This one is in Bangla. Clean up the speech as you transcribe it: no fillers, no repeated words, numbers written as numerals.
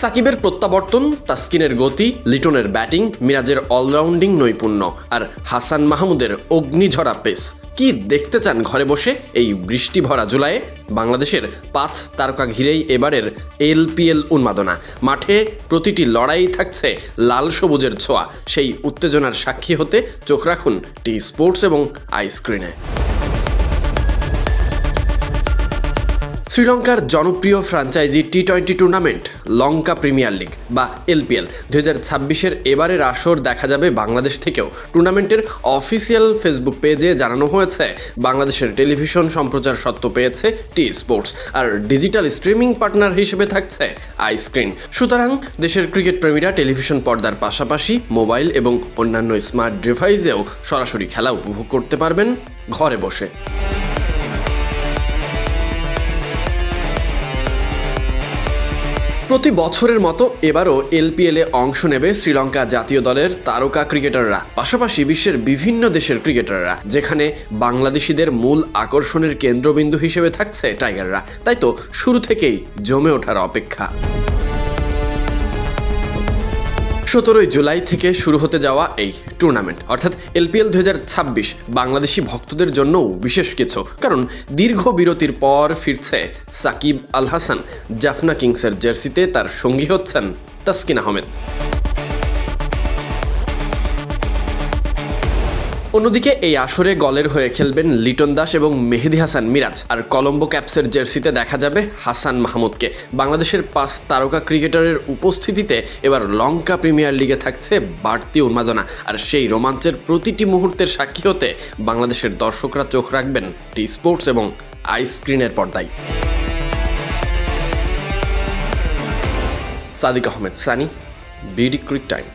সাকিবের প্রত্যাবর্তন, তাসকিনের গতি, লিটনের ব্যাটিং, মিরাজের অলরাউন্ডিং নৈপুণ্য আর হাসান মাহমুদের অগ্নিঝরা পেস। কি দেখতে চান ঘরে বসে এই বৃষ্টি ভরা জুলাইয়ে? বাংলাদেশের 5 তারকা ঘিরেই এবারের LPL উন্মাদনা। মাঠে প্রতিটি লড়াই থাকছে লাল সবুজের ছোঁয়া। সেই উত্তেজনার সাক্ষী হতে চোখ রাখুন টি স্পোর্টস এবং আইস্ক্রিনে। শ্রীলঙ্কার জনপ্রিয় ফ্র্যাঞ্চাইজি টি-20 টুর্নামেন্ট লঙ্কা প্রিমিয়ার লিগ বা LPL 2026-এর এবারের আসর দেখা যাবে বাংলাদেশ থেকেও। টুর্নামেন্টের অফিসিয়াল ফেসবুক পেজে জানানো হয়েছে, বাংলাদেশের টেলিভিশন সম্প্রচার সত্ত্ব পেয়েছে টি স্পোর্টস, আর ডিজিটাল স্ট্রিমিং পার্টনার হিসেবে থাকছে আইস্ক্রিন। সুতরাং দেশের ক্রিকেট প্রেমীরা টেলিভিশন পর্দার পাশাপাশি মোবাইল এবং অন্যান্য স্মার্ট ডিভাইসেও সরাসরি খেলা উপভোগ করতে পারবেন ঘরে বসে। প্রতি বছরের মতো এবারও LPL-এ অংশ নেবে শ্রীলঙ্কা জাতীয় দলের তারকা ক্রিকেটাররা, পাশাপাশি বিশ্বের বিভিন্ন দেশের ক্রিকেটাররা, যেখানে বাংলাদেশিদের মূল আকর্ষণের কেন্দ্রবিন্দু হিসেবে থাকছে টাইগাররা। তাই তো শুরু থেকেই জমে ওঠার অপেক্ষা। 17 জুলাই থেকে শুরু হতে যাওয়া এই টুর্নামেন্ট অর্থাৎ LPL 2026 বাংলাদেশি ভক্তদের জন্যও বিশেষ কিছু, কারণ দীর্ঘ বিরতির পর ফিরছে সাকিব আল হাসান। জাফনা কিংসের জার্সিতে তার সঙ্গী হচ্ছেন তাসকিন আহমেদ। অন্যদিকে এই আসরে গলের হয়ে খেলবেন লিটন দাস এবং মেহেদী হাসান মিরাজ, আর কলম্বো ক্যাপসের জার্সিতে দেখা যাবে হাসান মাহমুদকে। বাংলাদেশের 5 তারকা ক্রিকেটারের উপস্থিতিতে এবার লঙ্কা প্রিমিয়ার লিগে থাকছে বাড়তি উন্মাদনা, আর সেই রোমাঞ্চের প্রতিটি মুহূর্তের সাক্ষী হতে বাংলাদেশের দর্শকরা চোখ রাখবেন টি স্পোর্টস এবং আইস্ক্রিনের পর্দায়। Sadiq Ahmed Sunny, BD cric time.